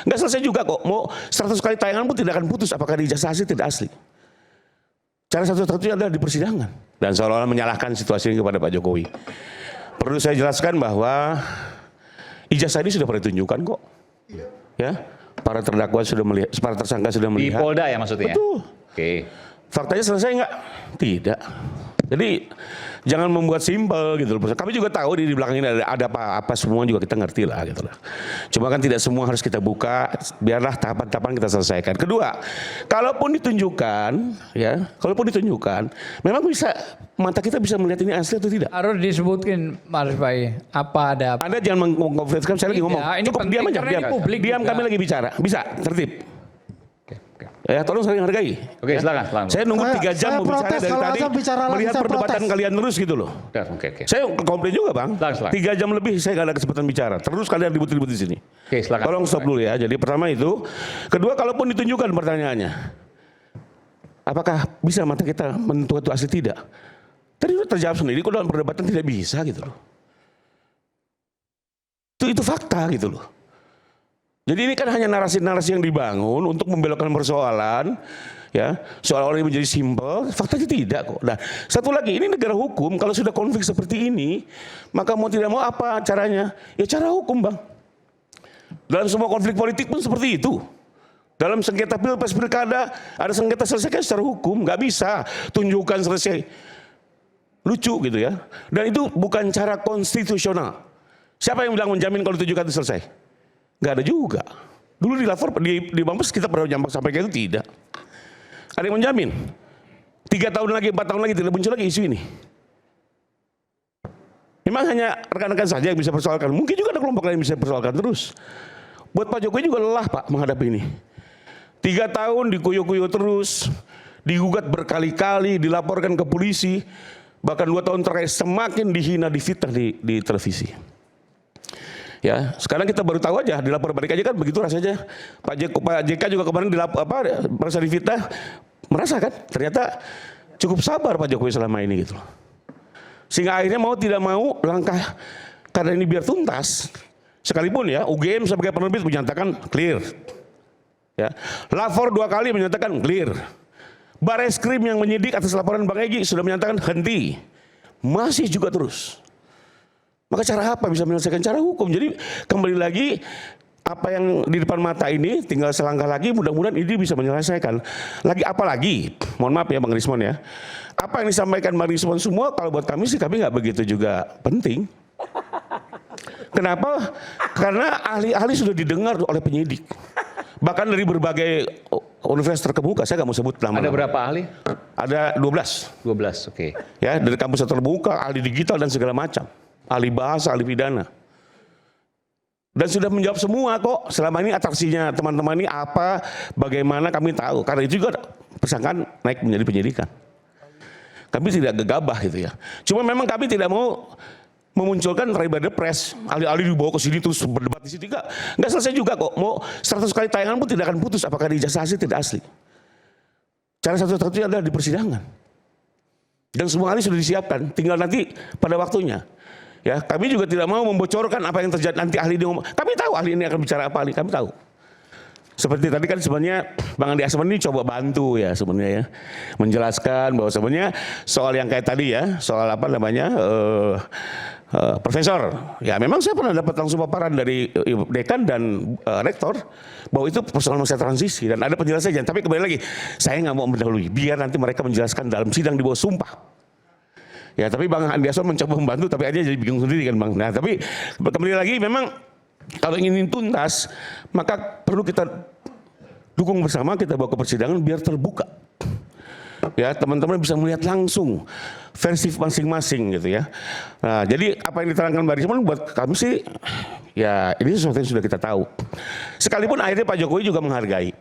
Nggak selesai juga kok. Mau 100 kali tayangan pun tidak akan putus apakah ijazah asli tidak asli. Cara satu-satunya adalah di persidangan. Dan seolah-olah menyalahkan situasi ini kepada Pak Jokowi. Perlu saya jelaskan bahwa ijazah ini sudah pernah ditunjukkan kok. Ya, para terdakwa sudah melihat, para tersangka sudah melihat. Di Polda ya maksudnya? Betul. Oke. Faktanya selesai nggak? Tidak. Jadi jangan membuat simpel gitu loh. Kami juga tahu di belakang ini ada apa-apa semua juga kita ngerti lah gitu loh. Cuma kan tidak semua harus kita buka, biarlah tahapan-tahapan kita selesaikan. Kedua, kalaupun ditunjukkan ya, memang bisa mata kita bisa melihat ini asli atau tidak. Harus disebutkan Mas Bay, apa ada. Anda jangan mengkonfirmasi, saya lagi ngomong. Cukup diam aja, diam kami lagi bicara. Bisa, tertib. Ya tolong saling hargai. Oke, silakan. Saya nunggu 3 jam mau bicara dari tadi, melihat perdebatan kalian terus gitu loh. Oke. Saya komplain juga bang, Silakan. 3 jam lebih saya gak ada kesempatan bicara. Terus kalian ribut-ribut di sini. Oke, silakan. Tolong stop dulu ya. Jadi pertama itu, kedua kalaupun ditunjukkan pertanyaannya, apakah bisa mata kita menentukan itu asli tidak? Tadi udah terjawab sendiri, kok dalam perdebatan tidak bisa gitu loh. Itu fakta gitu loh. Jadi ini kan hanya narasi-narasi yang dibangun untuk membelokkan persoalan, ya, seolah-olah ini menjadi simpel, faktanya tidak kok. Nah, satu lagi, ini negara hukum, kalau sudah konflik seperti ini, maka mau tidak mau apa caranya? Ya cara hukum bang. Dalam semua konflik politik pun seperti itu. Dalam sengketa pilpres pilkada, ada sengketa selesaikan secara hukum, nggak bisa tunjukkan selesai. Lucu gitu ya. Dan itu bukan cara konstitusional. Siapa yang bilang menjamin kalau ditunjukkan itu selesai? Nggak ada juga. Dulu dilapor di Mabes kita pernah nyampak sampai kayak itu tidak. Ada yang menjamin. 3 tahun lagi, 4 tahun lagi tidak muncul lagi isu ini. Memang hanya rekan-rekan saja yang bisa persoalkan. Mungkin juga ada kelompok lain yang bisa persoalkan terus. Buat Pak Jokowi juga lelah Pak menghadapi ini. 3 tahun dikuyuk-kuyuk terus, digugat berkali-kali, dilaporkan ke polisi, bahkan 2 tahun terakhir semakin dihina, difitnah di televisi. Ya, sekarang kita baru tahu aja, dilapor balik aja kan begitu rasanya. Pak JK juga kemarin merasa difitnah, merasa kan ternyata cukup sabar Pak Jokowi selama ini gitu. Sehingga akhirnya mau tidak mau langkah karena ini biar tuntas. Sekalipun ya UGM sebagai penerbit menyatakan clear. Ya, lapor 2 kali menyatakan clear. Bareskrim yang menyidik atas laporan Bang Egy sudah menyatakan henti. Masih juga terus. Maka cara apa bisa menyelesaikan? Cara hukum. Jadi kembali lagi apa yang di depan mata ini tinggal selangkah lagi, mudah-mudahan ini bisa menyelesaikan. Apalagi, mohon maaf ya Bang Rismon ya, apa yang disampaikan Bang Rismon semua kalau buat kami sih kami nggak begitu juga penting. Kenapa? Karena ahli-ahli sudah didengar oleh penyidik. Bahkan dari berbagai universitas terkemuka, saya nggak mau sebut nama. Ada berapa ahli? Ada 12. 12, oke. Ya, dari kampus terbuka, ahli digital dan segala macam. Ahli bahasa, ahli pidana. Dan sudah menjawab semua kok. Selama ini atraksinya teman-teman ini apa, bagaimana kami tahu. Karena itu juga persangkaan naik menjadi penyidikan. Kami tidak gegabah gitu ya. Cuma memang kami tidak mau memunculkan riba depres. Ahli-ahli dibawa ke sini terus berdebat di sini. Nggak selesai juga kok. Mau 100 kali tayangan pun tidak akan putus apakah ijazah asli tidak asli. Cara satu-satunya adalah di persidangan. Dan semua ahli sudah disiapkan. Tinggal nanti pada waktunya. Ya, kami juga tidak mau membocorkan apa yang terjadi nanti ahli ini ngomong. Kami tahu ahli ini akan bicara apa, kami tahu. Seperti tadi kan sebenarnya Bang Andi Asman ini coba bantu ya sebenarnya ya. Menjelaskan bahwa sebenarnya soal yang kayak tadi ya, soal apa namanya, profesor. Ya memang saya pernah dapat langsung paparan dari dekan dan rektor bahwa itu persoalan masa transisi dan ada penjelasannya. Tapi kembali lagi, saya nggak mau mendahului, biar nanti mereka menjelaskan dalam sidang di bawah sumpah. Ya tapi Bang Andi Asman mencoba membantu tapi akhirnya jadi bingung sendiri kan Bang. Nah tapi kembali lagi memang kalau ingin tuntas maka perlu kita dukung bersama, kita bawa ke persidangan biar terbuka. Ya teman-teman bisa melihat langsung versi masing-masing gitu ya. Nah jadi apa yang diterangkan Mbak Risman buat kami sih ya ini sesuatu yang sudah kita tahu. Sekalipun akhirnya Pak Jokowi juga menghargai.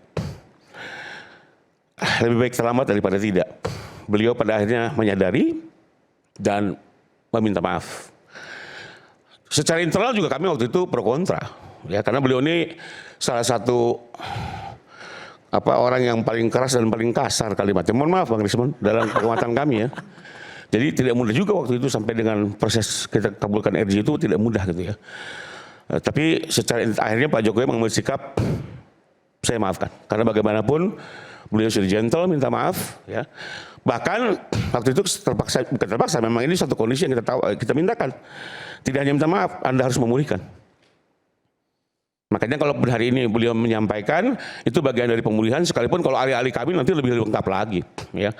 Lebih baik terlambat daripada tidak. Beliau pada akhirnya menyadari dan meminta maaf. Secara internal juga kami waktu itu pro kontra, ya karena beliau ini salah satu orang yang paling keras dan paling kasar kalimatnya. Mohon maaf Bang Rismon dalam pengamatan kami ya. Jadi tidak mudah juga waktu itu sampai dengan proses kita kabulkan RJ itu tidak mudah gitu ya. Tapi secara akhirnya Pak Jokowi mengambil sikap saya maafkan. Karena bagaimanapun beliau sudah gentle minta maaf ya. Bahkan waktu itu terpaksa, bukan terpaksa, memang ini satu kondisi yang kita mintakan. Tidak hanya minta maaf, Anda harus memulihkan. Makanya kalau hari ini beliau menyampaikan itu bagian dari pemulihan, sekalipun kalau ahli-ahli kami nanti lebih lengkap lagi ya.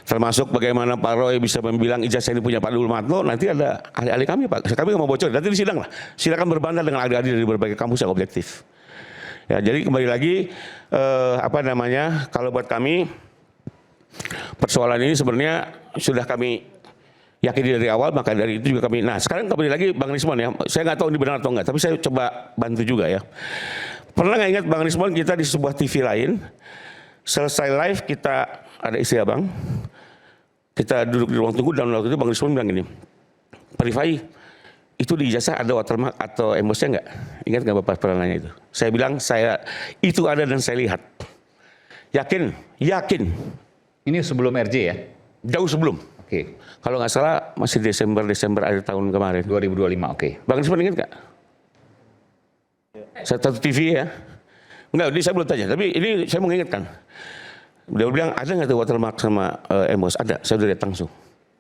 Termasuk bagaimana Pak Roy bisa membilang ijazah ini punya Pak Dul Matno, nanti ada ahli-ahli kami Pak. Kami nggak mau bocor, nanti di sidang lah. Silakan berbantah dengan ahli-ahli dari berbagai kampus yang objektif. Ya, jadi kembali lagi kalau buat kami persoalan ini sebenarnya sudah kami yakini dari awal, maka dari itu juga kami. Nah sekarang kembali lagi Bang Rismon ya, saya nggak tahu ini benar atau enggak, tapi saya coba bantu juga ya. Pernah nggak ingat Bang Rismon kita di sebuah TV lain, selesai live kita ada istri abang, kita duduk di ruang tunggu dan waktu itu Bang Rismon bilang gini, Pak Rifai, itu di ijazah ada watermark atau embosnya enggak? Ingat nggak Bapak pernah nanya itu? Saya bilang itu ada dan saya lihat. Yakin? Yakin. Ini sebelum RJ ya? Jauh sebelum. Oke. Kalau nggak salah masih Desember akhir tahun kemarin. 2025, oke. Bang Rismon ingat nggak? Satu TV ya? Enggak, ini saya belum tanya, tapi ini saya mau ingatkan. Dia bilang, ada nggak tuh watermark sama embos? Ada, saya udah lihat langsung.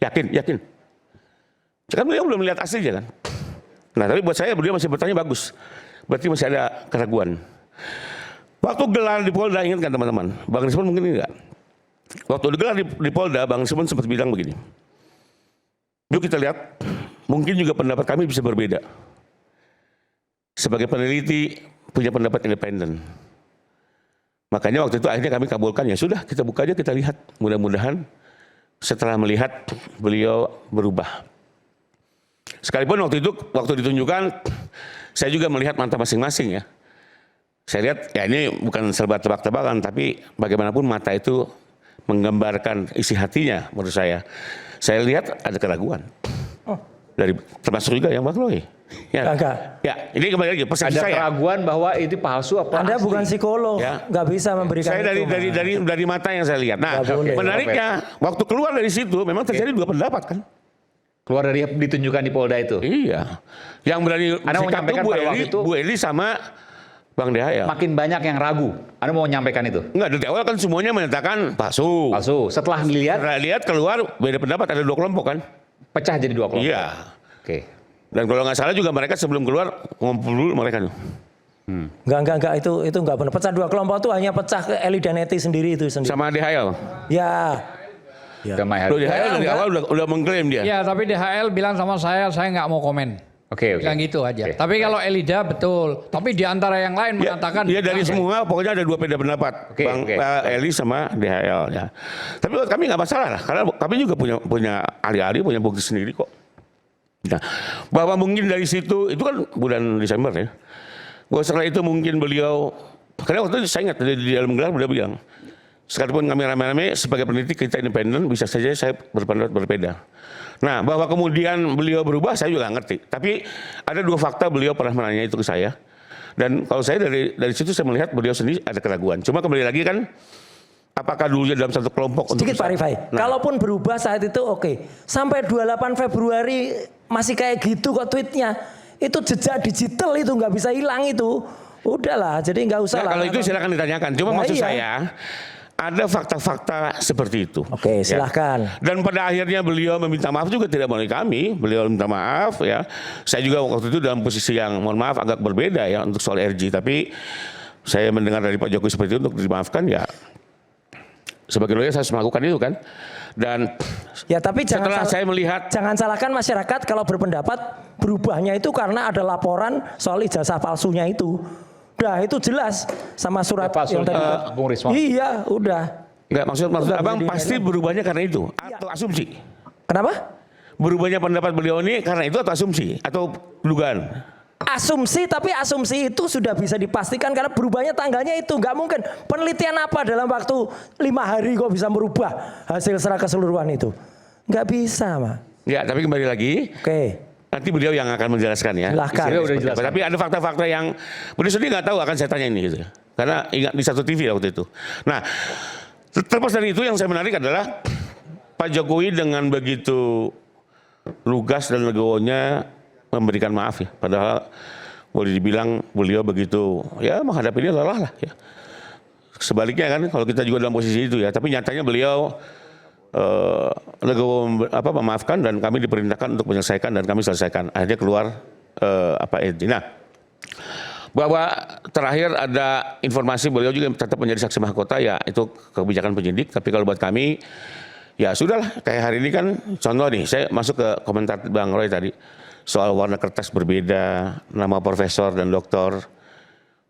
Yakin. Kan beliau belum lihat aslinya kan? Nah tapi buat saya beliau masih bertanya bagus. Berarti masih ada keraguan. Waktu gelar di Polda, ingat kan teman-teman? Bang Rismon mungkin enggak. Waktu digelar di Polda, Bang Rismon sempat bilang begini. Yuk kita lihat, mungkin juga pendapat kami bisa berbeda. Sebagai peneliti, punya pendapat independen. Makanya waktu itu akhirnya kami kabulkan, ya sudah kita buka aja, kita lihat. Mudah-mudahan setelah melihat beliau berubah. Sekalipun waktu ditunjukkan, saya juga melihat mata masing-masing ya. Saya lihat, ya ini bukan serba tebak-tebakan, tapi bagaimanapun mata itu menggambarkan isi hatinya menurut saya. Saya lihat ada keraguan. Termasuk juga yang Bang Roy. Ya. Ya, ini kembali lagi persepsi Ada saya. keraguan bahwa itu palsu apa Anda asli? bukan psikolog, Ya. nggak bisa memberikan Saya itu. dari mata yang saya lihat. Nah, Nggak boleh. menariknya waktu keluar dari situ memang terjadi dua pendapat kan. Keluar dari ditunjukkan di Polda itu. Iya. Yang berani Anda mau sikap menyampaikan tuh pada waktu itu, Bu Eli sama Bang DHL. makin banyak yang ragu. Anda mau menyampaikan itu? Enggak, dari awal kan semuanya menyatakan palsu. Palsu. Setelah dilihat, Karena lihat keluar beda pendapat, ada dua kelompok kan. pecah jadi dua kelompok. Iya. Oke. Dan kalau nggak salah juga mereka sebelum keluar ngumpul dulu mereka tuh. Enggak, itu enggak benar. Pecah dua kelompok itu hanya pecah ke Eli dan Eti sendiri itu sendiri. Sama DHL. Ya. Damai Loh, hari. DHL dari enggak. awal udah mengklaim dia. Ya, tapi DHL bilang sama saya nggak mau komen. Oke. Bilang gitu aja. Oke. Tapi kalau Elida betul. Tapi di antara yang lain mengatakan. Ya dari semua pokoknya ada dua beda pendapat. Oke, Bang oke. Eli sama DHL ya. Tapi buat kami nggak masalah lah, karena kami juga punya ahli-ahli, punya bukti sendiri kok. Nah, bahwa mungkin dari situ itu kan bulan Desember ya. Bahwa setelah itu mungkin beliau, karena waktu itu saya ingat di dalam gelar beliau bilang, sekalipun kami rame-rame sebagai peneliti kita independen, bisa saja saya berpendapat berbeda. Nah, bahwa kemudian beliau berubah saya juga ngerti. Tapi ada dua fakta beliau pernah menanya itu ke saya. Dan kalau saya dari situ saya melihat beliau sendiri ada keraguan. Cuma kembali lagi kan, apakah dulunya dalam satu kelompok? Sedikit Pak Rifai, kalaupun berubah saat itu oke. Sampai 28 Februari masih kayak gitu kok tweetnya. Itu jejak digital itu nggak bisa hilang itu. Udahlah, jadi nggak usah Nah, lah. kalau itu silakan ditanyakan. Cuma Ya, maksud iya. saya ada fakta-fakta seperti itu. Oke, Ya. silahkan. Dan pada akhirnya beliau meminta maaf juga tidak melalui kami. Beliau minta maaf ya. Saya juga waktu itu dalam posisi yang mohon maaf agak berbeda ya untuk soal RJ. Tapi saya mendengar dari Pak Jokowi seperti itu untuk dimaafkan ya. Sebagai lawyer saya harus melakukan itu kan. Dan Ya tapi setelah saya melihat jangan salahkan masyarakat kalau berpendapat berubahnya itu karena ada laporan soal ijazah palsunya itu. Udah itu jelas sama surat Ya, palsu, yang tadi. Bung Rismon. Iya, udah. enggak maksud abang jadi pasti heran. berubahnya karena itu Iya. atau asumsi. Kenapa? Berubahnya pendapat beliau ini karena itu atau asumsi atau dugaan. Asumsi, tapi asumsi itu sudah bisa dipastikan karena berubahnya tanggalnya itu nggak mungkin. Penelitian apa dalam waktu 5 hari kok bisa merubah hasil secara keseluruhan itu? Nggak bisa, Pak. Ya, tapi kembali lagi Oke, nanti beliau yang akan menjelaskan ya. Silahkan. Isinya Udah seperti dijelaskan. apa. Tapi ada fakta-fakta yang beliau sendiri nggak tahu akan saya tanya ini gitu. Karena ingat di satu TV waktu itu. Nah, terlepas dari itu yang saya menarik adalah Pak Jokowi dengan begitu lugas dan legowonya memberikan maaf ya. Padahal boleh dibilang beliau begitu ya menghadapi ini lelah lah ya. sebaliknya kan kalau kita juga dalam posisi itu ya, tapi nyatanya beliau legowo memaafkan dan kami diperintahkan untuk menyelesaikan dan kami selesaikan. Akhirnya keluar inti. Nah, bahwa terakhir ada informasi beliau juga tetap menjadi saksi mahkota, ya itu kebijakan penyidik. Tapi kalau buat kami ya sudahlah, kayak hari ini kan contoh nih, saya masuk ke komentar Bang Roy tadi soal warna kertas berbeda, nama profesor dan doktor,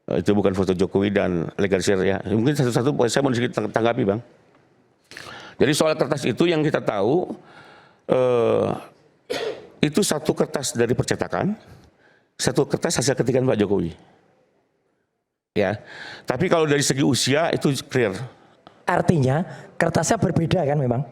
itu bukan foto Jokowi dan legalisir ya. Mungkin satu-satu saya mau sedikit tanggapi Bang. Jadi soal kertas itu yang kita tahu itu satu kertas dari percetakan, satu kertas hasil ketikan Pak Jokowi. Ya, tapi kalau dari segi usia itu clear. Artinya kertasnya berbeda kan memang?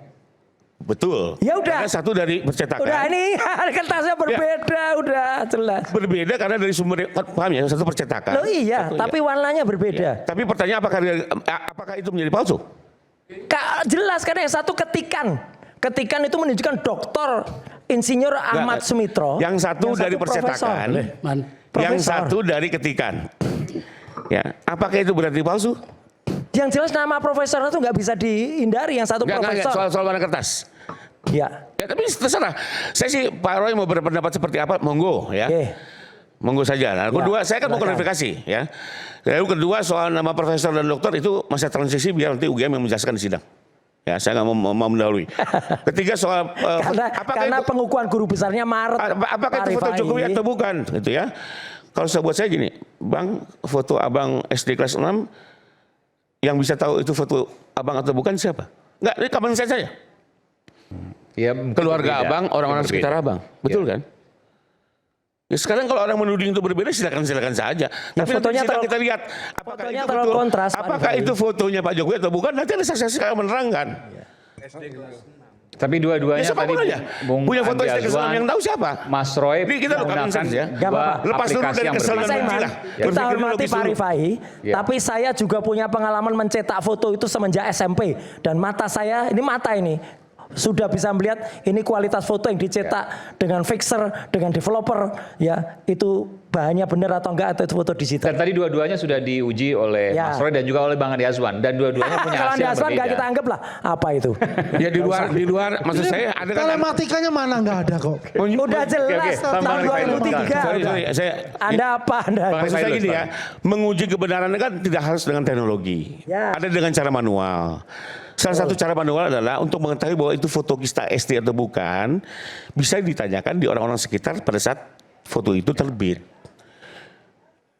Betul. Ya udah. Karena satu dari percetakan. Udah ini kertasnya berbeda, udah jelas. Berbeda karena dari sumber, paham ya, satu percetakan. Loh iya, satu, tapi warnanya berbeda. Tapi pertanyaan apakah itu menjadi palsu? Jelas karena yang satu ketikan. Ketikan itu menunjukkan Doktor Insinyur Ahmad Sumitro. Yang satu dari percetakan. Yang satu dari ketikan. Ya, apakah itu berarti palsu? Yang jelas nama profesor itu nggak bisa dihindari, yang satu profesor. Soal warna kertas. Ya. Ya tapi terserah. Saya sih Pak Roy mau berpendapat seperti apa, monggo ya. Monggo saja. Nah, kedua saya kan mau klarifikasi ya. Lalu kedua soal nama profesor dan dokter itu masa transisi biar nanti UGM yang menjelaskan di sidang. Ya, saya nggak mau mendahului. Ketiga soal karena pengukuhan guru besarnya Maret. Apakah itu foto Jokowi atau bukan, gitu ya? Kalau buat saya gini, Bang, foto abang SD kelas 6 yang bisa tahu itu foto abang atau bukan siapa? Enggak, ini kapan saya. Ya, keluarga abang, orang-orang sekitar abang, betul kan? Ya, sekarang kalau orang menuding itu berbeda, silakan saja. Ya, tapi fotonya kita lihat apakah itu fotonya Pak Jokowi atau bukan? Nanti ada saksi yang menerangkan. Tapi dua-duanya ya, tadi punya foto SD kelas 6 yang tahu siapa? Mas Roy ini kita menggunakan ya. Lepas dulu dari kesel dan benci lah. Kita hormati Pak Rifai, tapi saya juga punya pengalaman mencetak foto itu semenjak SMP dan mata saya ini sudah bisa melihat ini kualitas foto yang dicetak dengan fixer, dengan developer, ya itu bahannya benar atau enggak atau itu foto digital. Dan tadi dua-duanya sudah diuji oleh Mas Roy dan juga oleh Bang Andi Azwan dan dua-duanya punya hasil yang berbeda. Kalau Andi Azwan enggak kita anggap lah apa itu. Ya di luar maksud saya ada kan telematikanya mana enggak ada kok. Udah jelas tahun 2003. Saya Anda apa Anda? Maksud saya gini ya, menguji kebenaran kan tidak harus dengan teknologi. Ya. Ada dengan cara manual. Salah satu cara manual adalah untuk mengetahui bahwa itu foto Kista SD atau bukan, bisa ditanyakan di orang-orang sekitar pada saat foto itu terbit.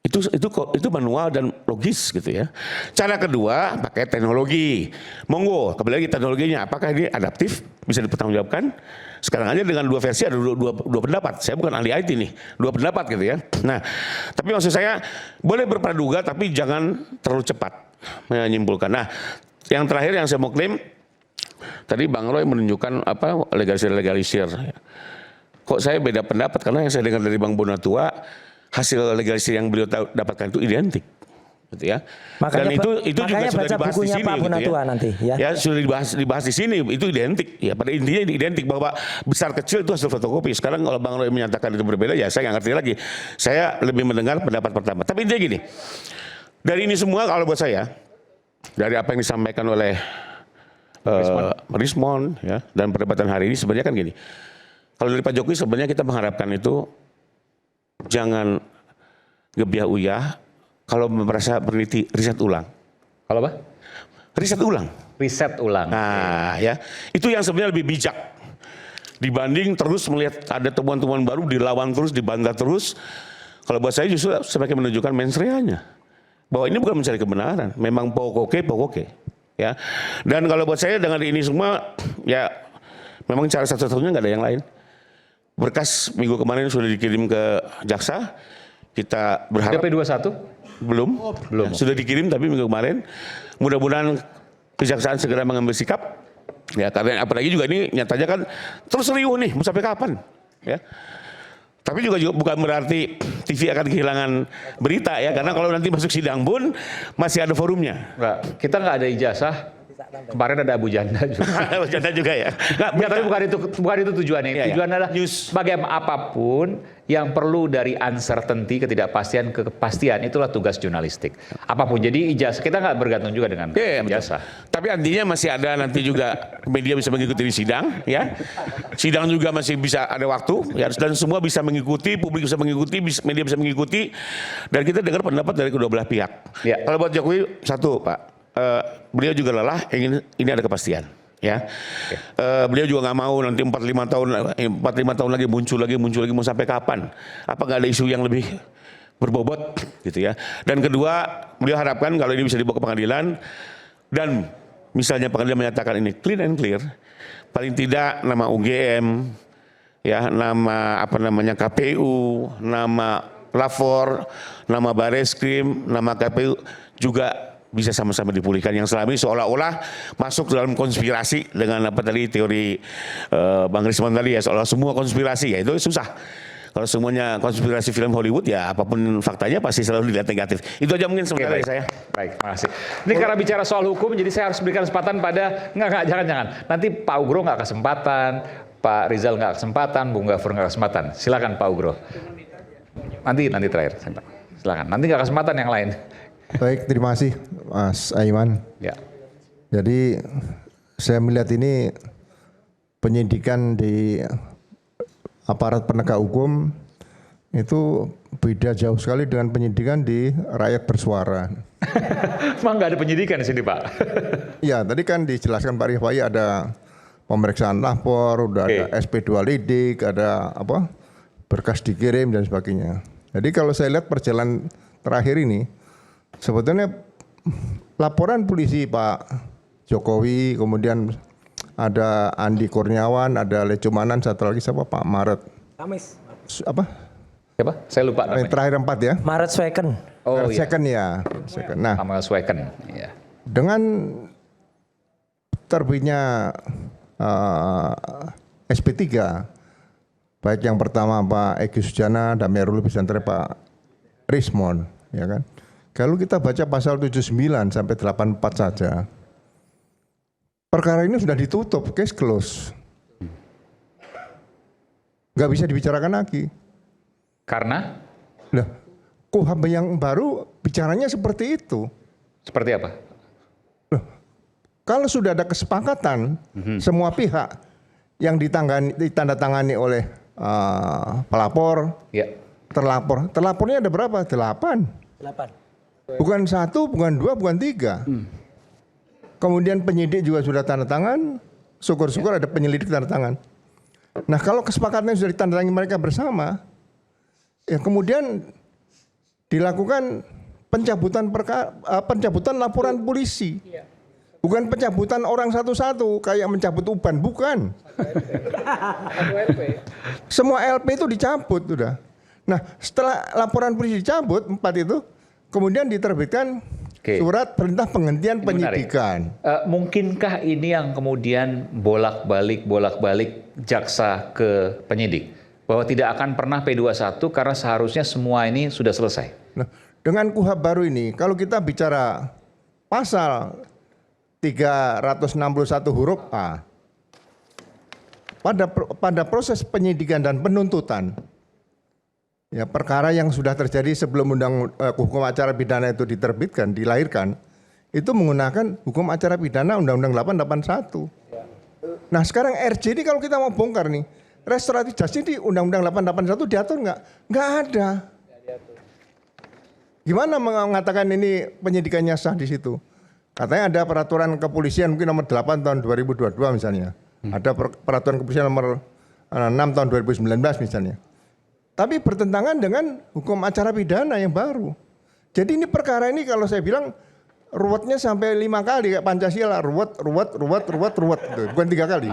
Itu manual dan logis gitu ya. Cara kedua pakai teknologi. Monggo, kembali lagi teknologinya. Apakah ini adaptif, bisa dipertanggungjawabkan? Sekarang aja dengan dua versi ada dua pendapat. Saya bukan ahli IT nih, dua pendapat gitu ya. Nah, tapi maksud saya boleh berpraduga tapi jangan terlalu cepat menyimpulkan. Nah, yang terakhir yang saya mau klaim, tadi Bang Roy menunjukkan legalisir. Kok saya beda pendapat karena yang saya dengar dari Bang Bonatua, hasil legalisir yang beliau dapatkan itu identik. Gitu ya. Makanya, dan itu juga sudah dibahas di sini. Pak Bonatua gitu ya. Nanti, ya sudah dibahas di sini, itu identik. Ya pada intinya identik bahwa besar kecil itu hasil fotokopi. Sekarang kalau Bang Roy menyatakan itu berbeda, ya saya nggak ngerti lagi. Saya lebih mendengar pendapat pertama. Tapi intinya gini, dari ini semua kalau buat saya, dari apa yang disampaikan oleh Rismon ya, dan perdebatan hari ini sebenarnya kan gini. Kalau dari Pak Jokowi sebenarnya kita mengharapkan itu jangan gebiah uyah kalau merasa peneliti riset ulang. Kalau apa? Riset ulang. Riset ulang. Nah ya, itu yang sebenarnya lebih bijak. Dibanding terus melihat ada temuan-temuan baru, dilawan terus, dibantah terus. Kalau buat saya justru semakin menunjukkan mensreanya. Bahwa ini bukan mencari kebenaran, memang pokoke. Ya. Dan kalau buat saya dengan ini semua, ya memang cara satu-satunya nggak ada yang lain. Berkas minggu kemarin sudah dikirim ke jaksa, kita berharap. DP21? Belum. Ya, sudah dikirim tapi minggu kemarin. Mudah-mudahan kejaksaan segera mengambil sikap. Ya karena apalagi juga ini nyatanya kan terus riuh nih, mau sampai kapan? Ya. Tapi juga bukan berarti TV akan kehilangan berita ya, karena kalau nanti masuk sidang pun masih ada forumnya. Enggak, kita nggak ada ijazah Kemarin ada Abu Janda juga. Bercanda juga ya. Nggak, tapi bukan itu tujuannya. Iya, Tujuan adalah news. bagaimana apapun yang perlu dari uncertainty, ketidakpastian ke kepastian, itulah tugas jurnalistik. Apapun. Jadi ijazah kita nggak bergantung juga dengan ijazah. Tapi artinya masih ada nanti juga media bisa mengikuti di sidang, ya. Sidang juga masih bisa ada waktu, ya. Dan semua bisa mengikuti, publik bisa mengikuti, media bisa mengikuti. Dan kita dengar pendapat dari kedua belah pihak. Ya. Kalau buat Jokowi, satu Pak. Beliau juga lelah, ingin ini ada kepastian, ya. Beliau juga nggak mau nanti 4-5 tahun lagi muncul lagi mau sampai kapan? Apa nggak ada isu yang lebih berbobot, gitu ya? Dan kedua, beliau harapkan kalau ini bisa dibawa ke pengadilan dan misalnya pengadilan menyatakan ini clean and clear, paling tidak nama UGM, ya, nama KPU, nama Lapor, nama Bareskrim, nama KPU juga bisa sama-sama dipulihkan, yang selama ini seolah-olah masuk dalam konspirasi dengan teori Bang Risman tadi ya, seolah semua konspirasi, ya itu susah. Kalau semuanya konspirasi film Hollywood, ya apapun faktanya pasti selalu dilihat negatif. Itu aja mungkin sementara dari saya. Baik, makasih. Ini karena bicara soal hukum, jadi saya harus berikan kesempatan pada jangan. Nanti Pak Ugro nggak kesempatan, Pak Rizal nggak kesempatan, Bung Gafur nggak kesempatan. Silakan Pak Ugro. Nanti terakhir, silakan. Nanti nggak kesempatan yang lain. Baik, terima kasih Mas Aiman. Ya. Jadi saya melihat ini penyidikan di aparat penegak hukum itu beda jauh sekali dengan penyidikan di rakyat bersuara. Emang nggak ada penyidikan di sini Pak? Ya, tadi kan dijelaskan Pak Rifai ada pemeriksaan lapor, udah ada SP2 lidik, ada berkas dikirim dan sebagainya. Jadi kalau saya lihat perjalanan terakhir ini, sebetulnya laporan polisi Pak Jokowi, kemudian ada Andi Kurniawan, ada Lecumanan, satu lagi siapa Pak Maret. Kamis. Apa? Siapa? Saya lupa namanya. Terakhir 4 ya. Maret Sweken. Oh iya. Second ya. Nah, Kamal Sweken. Ya. dengan terbitnya SP3, baik yang pertama Pak Egy Sujana, Damerul Bisantre, Pak Rismon, ya kan. Kalau kita baca pasal 79 sampai 84 saja, perkara ini sudah ditutup, case close. Nggak bisa dibicarakan lagi. Karena? Lah, KUHP yang baru bicaranya seperti itu. Seperti apa? Loh, kalau sudah ada kesepakatan semua pihak yang ditandatangani oleh pelapor, terlapornya ada berapa? 8. Bukan 1, bukan 2, bukan 3. Kemudian penyidik juga sudah tanda tangan, syukur-syukur ada penyelidik tanda tangan. Nah kalau kesepakatannya sudah ditandatangani mereka bersama, ya kemudian dilakukan pencabutan laporan polisi. Bukan pencabutan orang satu-satu kayak mencabut uban, bukan. Semua LP itu dicabut sudah. Nah setelah laporan polisi dicabut 4 itu, kemudian diterbitkan surat perintah penghentian penyidikan. Mungkinkah ini yang kemudian bolak-balik jaksa ke penyidik? Bahwa tidak akan pernah P21 karena seharusnya semua ini sudah selesai. Nah, dengan KUHP baru ini, kalau kita bicara pasal 361 huruf A, pada proses penyidikan dan penuntutan, ya, perkara yang sudah terjadi sebelum hukum acara pidana itu diterbitkan, dilahirkan, itu menggunakan hukum acara pidana Undang-Undang 881. Nah sekarang RJ ini kalau kita mau bongkar nih, restoratif justice di Undang-Undang 881 diatur nggak? Nggak ada. Gimana mengatakan ini penyidikannya sah di situ? Katanya ada peraturan kepolisian mungkin nomor 8 tahun 2022 misalnya. Ada peraturan kepolisian nomor 6 tahun 2019 misalnya. Tapi bertentangan dengan hukum acara pidana yang baru. Jadi ini perkara ini kalau saya bilang ruwetnya sampai 5 kali kayak Pancasila, ruwet gitu. Bukan 3 kali.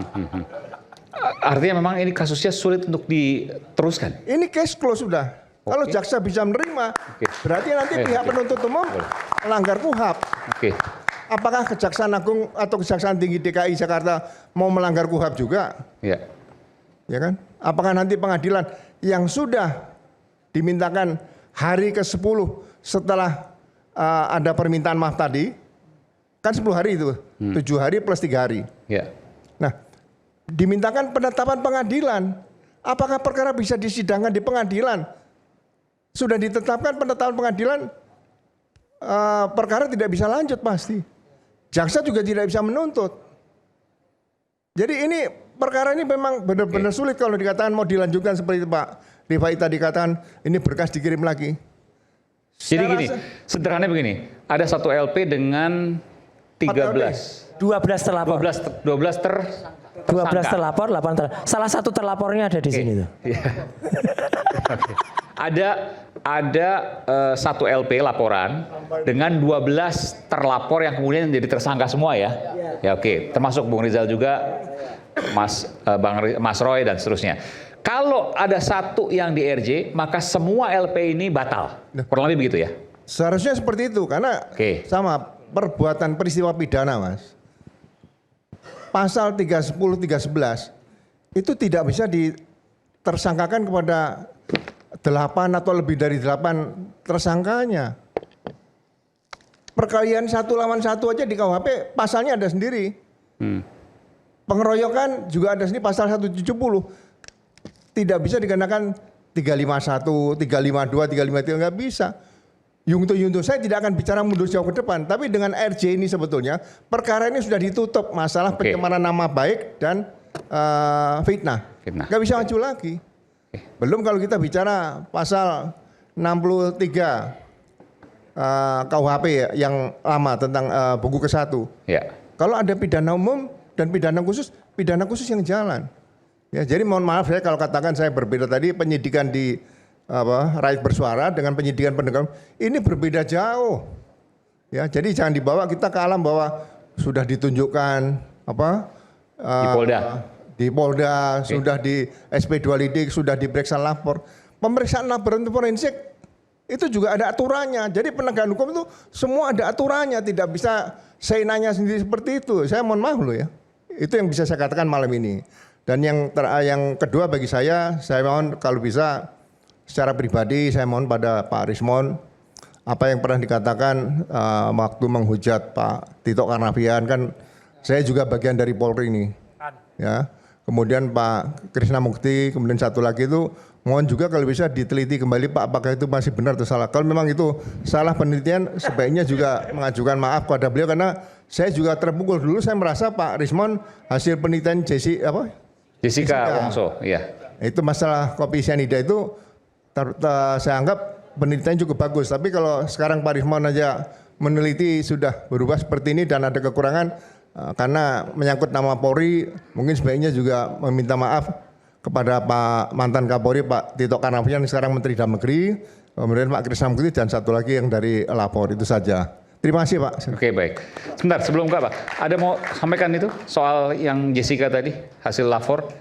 Artinya memang ini kasusnya sulit untuk diteruskan. Ini case close sudah. Kalau jaksa bisa menerima, berarti nanti pihak penuntut umum melanggar KUHP. Apakah Kejaksaan Agung atau Kejaksaan Tinggi DKI Jakarta mau melanggar KUHP juga? Ya. Ya kan? Apakah nanti pengadilan yang sudah dimintakan hari ke-10 setelah ada permintaan maaf tadi, kan 10 hari itu, 7 hari plus 3 hari. Ya. Nah, dimintakan penetapan pengadilan. Apakah perkara bisa disidangkan di pengadilan? Sudah ditetapkan penetapan pengadilan, perkara tidak bisa lanjut pasti. Jaksa juga tidak bisa menuntut. Jadi ini perkara ini memang benar-benar sulit kalau dikatakan mau dilanjutkan seperti itu Pak Rifai tadi katakan ini berkas dikirim lagi. Jadi gini, sederhananya begini, ada satu LP dengan 13. 12 terlapor. 12 terlapor, 8 salah satu terlapornya ada di sini tuh. Iya. Oke. Ada satu LP laporan dengan 12 terlapor yang kemudian menjadi tersangka semua ya. Ya oke, termasuk Bung Rizal juga, Mas Roy dan seterusnya. Kalau ada satu yang di RJ, maka semua LP ini batal. Kurang lebih begitu ya? Seharusnya seperti itu karena sama perbuatan peristiwa pidana Mas. Pasal 310, 311 itu tidak bisa ditersangkakan kepada 8 atau lebih dari 8 tersangkanya. Perkalian 1 lawan 1 aja di KUHP pasalnya ada sendiri. Pengeroyokan juga ada sendiri pasal 170. Tidak bisa dikenakan 351, 352, 353 nggak bisa. Yungto saya tidak akan bicara mundur jauh ke depan, tapi dengan RJ ini sebetulnya perkara ini sudah ditutup masalah pencemaran nama baik dan fitnah. Nggak bisa maju lagi. Belum kalau kita bicara pasal 63 KUHP ya, yang lama tentang buku ke-1. Ya. Kalau ada pidana umum dan pidana khusus yang jalan. Ya, jadi mohon maaf saya kalau katakan saya berbeda tadi penyidikan di rakyat bersuara dengan penyidikan penegakan ini berbeda jauh. Ya, jadi jangan dibawa kita ke alam bahwa sudah ditunjukkan di Polda, sudah di SP2 Lidik, sudah diperiksa lapor. Pemeriksaan laboratorium forensik itu juga ada aturannya. Jadi penegakan hukum itu semua ada aturannya, tidak bisa seenaknya sendiri seperti itu. Saya mohon maaf loh ya. Itu yang bisa saya katakan malam ini. Dan yang kedua bagi saya mohon kalau bisa secara pribadi saya mohon pada Pak Rismon apa yang pernah dikatakan waktu menghujat Pak Tito Karnavian kan saya juga bagian dari Polri ini. Ya. Kemudian Pak Krisna Mukti, kemudian satu lagi itu mohon juga kalau bisa diteliti kembali Pak apakah itu masih benar atau salah. Kalau memang itu salah penelitian sebaiknya juga mengajukan maaf kepada beliau karena saya juga terpukul dulu saya merasa Pak Rismon hasil penelitian Jessica Wongso, iya. Itu masalah kopi cyanida itu saya anggap penelitiannya cukup bagus. Tapi kalau sekarang Pak Rismon aja meneliti sudah berubah seperti ini dan ada kekurangan karena menyangkut nama Polri, mungkin sebaiknya juga meminta maaf kepada Pak mantan Kapolri Pak Tito Karnavian yang sekarang Menteri Dalam Negeri, kemudian Pak Krisna Mukti dan satu lagi yang dari lapor itu saja. Terima kasih Pak. Oke baik. Sebentar sebelum Pak, ada mau sampaikan itu soal yang Jessica tadi hasil lapor?